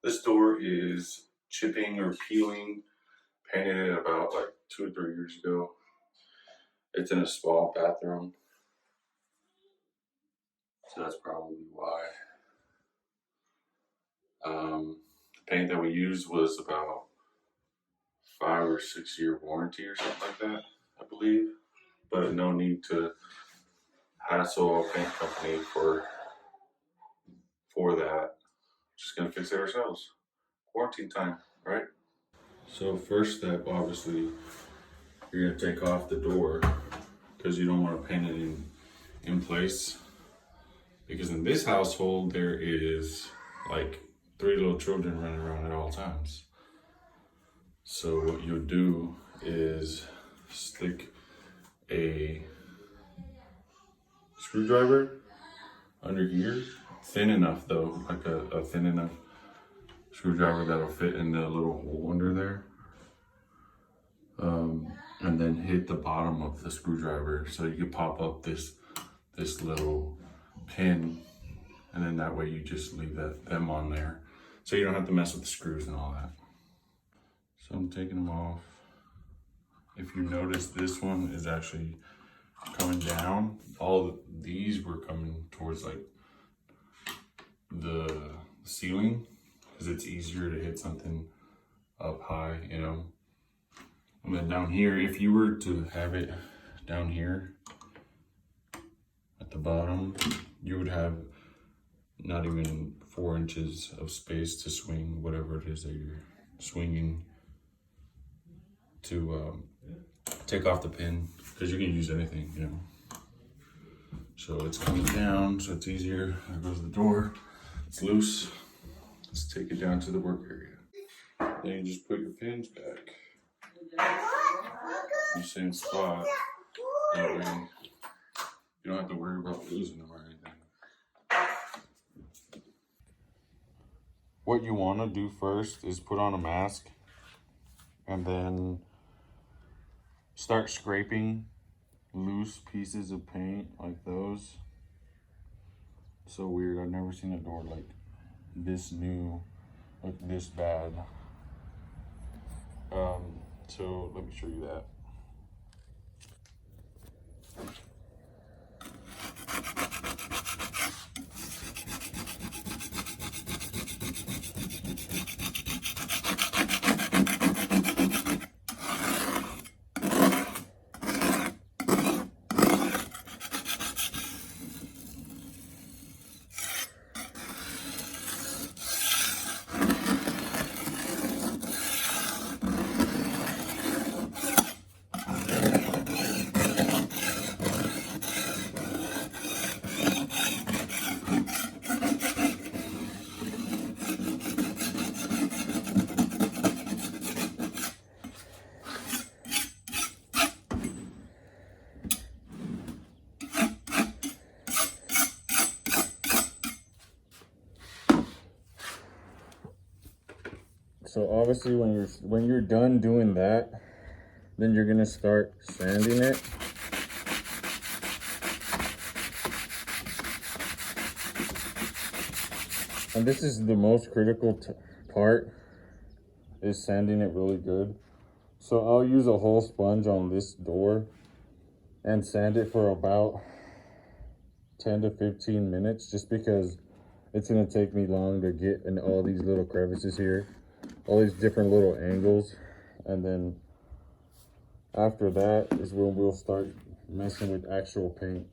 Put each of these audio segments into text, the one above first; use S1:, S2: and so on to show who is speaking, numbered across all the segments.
S1: This door is chipping or peeling. Painted it about like 2 or 3 years ago. It's in a small bathroom, so that's probably why. The paint that we used was about 5 or 6 year warranty or something like that, I believe. But no need to hassle a paint company for that. Just gonna fix it ourselves. Quarantine time, right? So first step, obviously, you're gonna take off the door because you don't want to paint it in place. Because in this household there is like 3 little children running around at all times. So what you'll do is stick a screwdriver under here, thin enough though, like a thin enough screwdriver that'll fit in the little hole under there. And then hit the bottom of the screwdriver so you can pop up this little pin, and then that way you just leave them on there so you don't have to mess with the screws and all that. So I'm taking them off. If you notice, this one is actually coming down. All of these were coming towards like the ceiling because it's easier to hit something up high, you know. And then down here, if you were to have it down here at the bottom, you would have not even 4 inches of space to swing whatever it is that you're swinging to take off the pin, because you can use anything, you know. So it's coming down, so it's easier. There goes the door. It's loose. Let's take it down to the work area. Then you just put your pins back in the same spot. That way you don't have to worry about losing them or anything. What you want to do first is put on a mask and then start scraping loose pieces of paint like those. So weird, I've never seen a door like this new, look this bad. So let me show you that. So obviously when you're done doing that, then you're gonna start sanding it. And this is the most critical part, is sanding it really good. So I'll use a whole sponge on this door and sand it for about 10 to 15 minutes, just because it's gonna take me long to get in all these little crevices here, all these different little angles. And then after that is when we'll start messing with actual paint.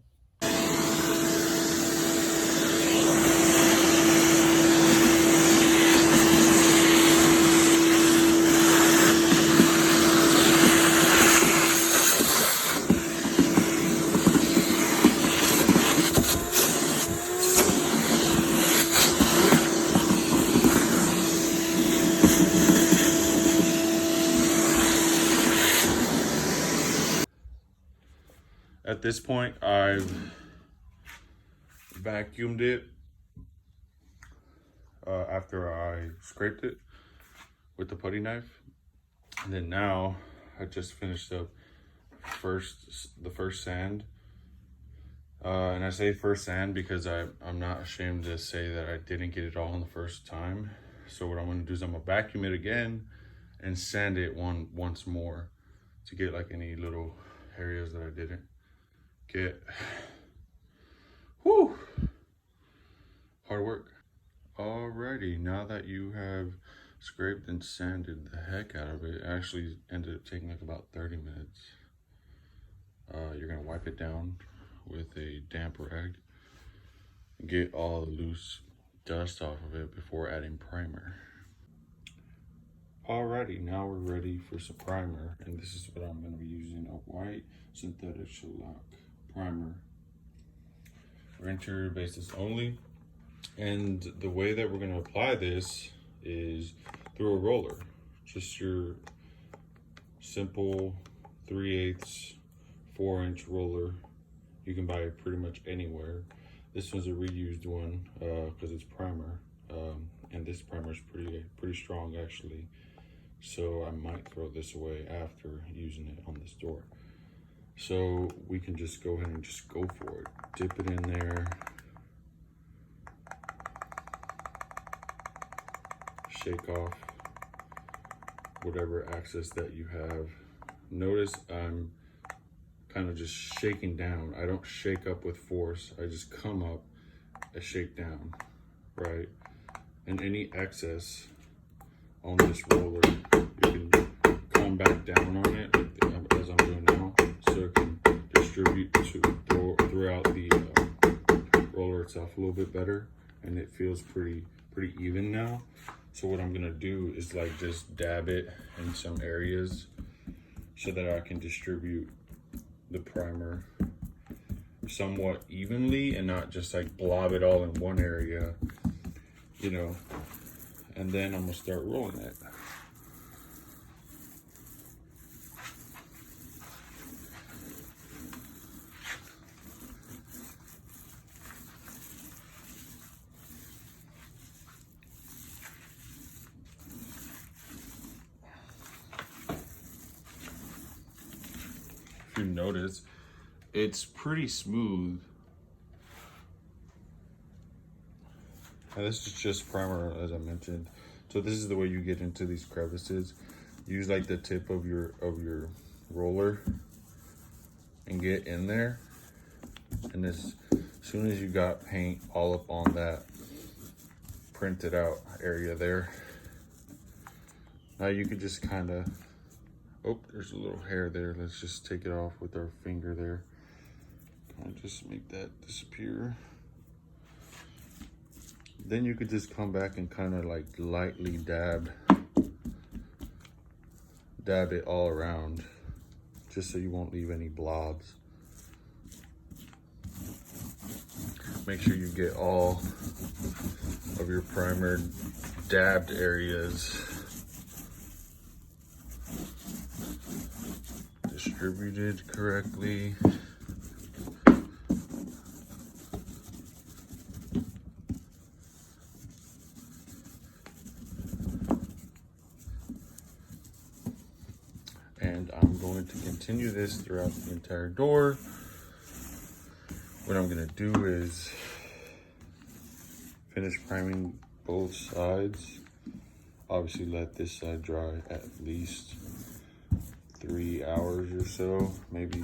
S1: At this point, I've vacuumed it after I scraped it with the putty knife. And then now I just finished up the first sand. And I say first sand because I'm not ashamed to say that I didn't get it all in the first time.
S2: So what I'm gonna do is I'm gonna vacuum it again and sand it once more to get like any little areas that I didn't get. Whew, hard work. Alrighty, now that you have scraped and sanded the heck out of it, it actually ended up taking like about 30 minutes. You're gonna wipe it down with a damp rag, get all the loose dust off of it before adding primer. Alrighty, now we're ready for some primer, and this is what I'm gonna be using, a white synthetic shellac primer. For interior basis only. And the way that we're gonna apply this is through a roller. Just your simple 3/8 4-inch roller. You can buy it pretty much anywhere. This one's a reused one because it's primer, and this primer is pretty strong actually. So I might throw this away after using it on this door. So we can just go ahead and just go for it. Dip it in there. Shake off whatever excess that you have. Notice I'm kind of just shaking down. I don't shake up with force. I just come up and shake down, right? And any excess on this roller, you can come back down on it as I'm doing now, so it can distribute throughout the roller itself a little bit better, and it feels pretty even now. So what I'm gonna do is like just dab it in some areas so that I can distribute the primer somewhat evenly and not just like blob it all in one area, you know. And then I'm gonna start rolling it. If you notice, it's pretty smooth. And this is just primer, as I mentioned. So this is the way you get into these crevices. Use like the tip of your roller and get in there. And as soon as you got paint all up on that printed out area there, now you could just kind of, oh, there's a little hair there. Let's just take it off with our finger there. Kind of just make that disappear. Then you could just come back and kind of like lightly dab it all around, just so you won't leave any blobs. Make sure you get all of your primer dabbed areas distributed correctly. And I'm going to continue this throughout the entire door. What I'm gonna do is finish priming both sides. Obviously let this side dry at least 3 hours or so, maybe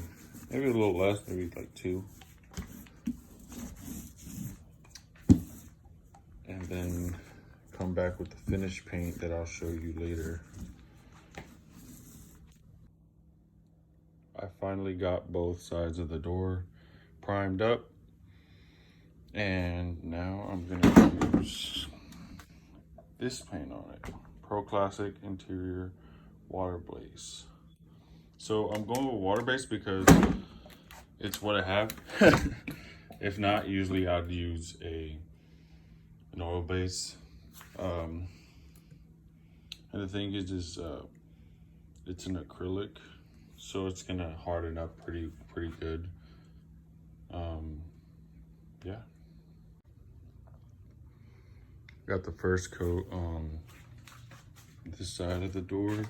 S2: a little less, maybe like 2. And then come back with the finished paint that I'll show you later. I finally got both sides of the door primed up, and now I'm gonna use this paint on it, Pro Classic Interior Water Base. So I'm going with water base because it's what I have. If not, usually I'd use an oil base. And the thing is it's an acrylic, so it's gonna harden up pretty good. Yeah. Got the first coat on this side of the door.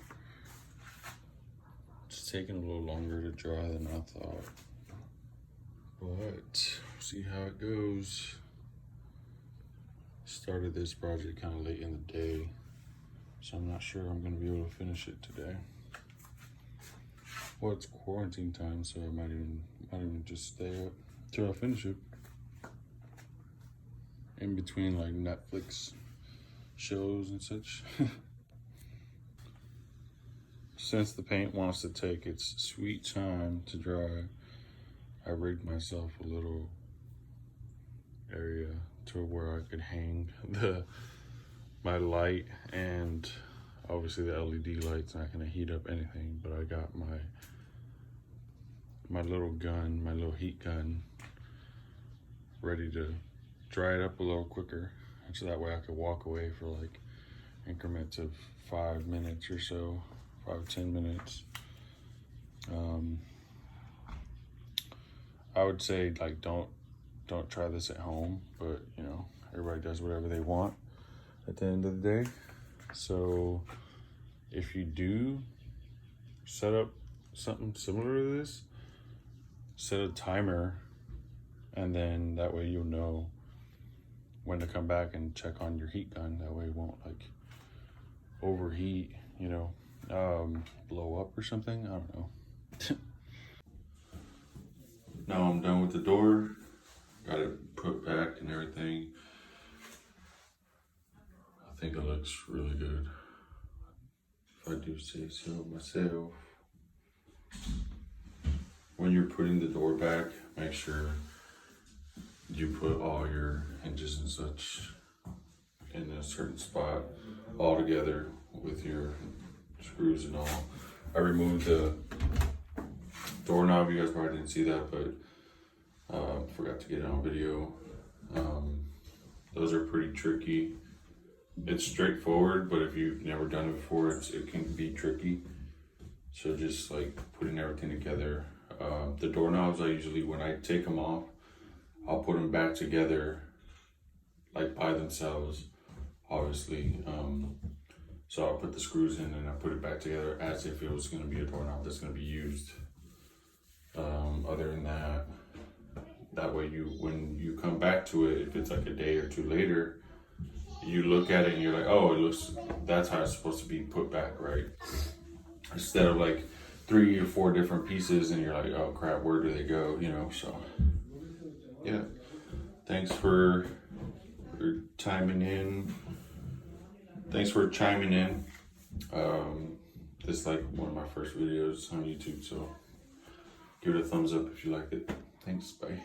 S2: It's taking a little longer to dry than I thought, but see how it goes. started this project kind of late in the day, so I'm not sure I'm gonna be able to finish it today. Well, it's quarantine time, so I might even just stay up till I finish it. In between like Netflix shows and such. Since the paint wants to take its sweet time to dry, I rigged myself a little area to where I could hang my light, and obviously the LED light's not gonna heat up anything, but I got my little gun, my little heat gun, ready to dry it up a little quicker, so that way I could walk away for like increments of 5 minutes or so, 5-10 minutes. I would say like don't try this at home, but you know, everybody does whatever they want at the end of the day. So if you do set up something similar to this, set a timer, and then that way you'll know when to come back and check on your heat gun. That way it won't like overheat, you know, blow up or something. I don't know. Now I'm done with the door. Got it put back and everything. I think it looks really good, if I do say so myself. When you're putting the door back, make sure you put all your hinges and such in a certain spot all together with your screws and all. I removed the doorknob. You guys probably didn't see that, but forgot to get it on video. Those are pretty tricky. It's straightforward, but if you've never done it before, it can be tricky. So just like putting everything together. The doorknobs, I usually, when I take them off, I'll put them back together like by themselves, obviously. So I'll put the screws in and I put it back together as if it was gonna be a doorknob that's gonna be used. Other than that way when you come back to it, if it's like a day or two later, you look at it and you're like, oh, that's how it's supposed to be put back, right? Instead of like 3 or 4 different pieces and you're like, oh crap, where do they go? You know, so yeah. Thanks for chiming in. This is like one of my first videos on YouTube, so give it a thumbs up if you liked it. Thanks, bye.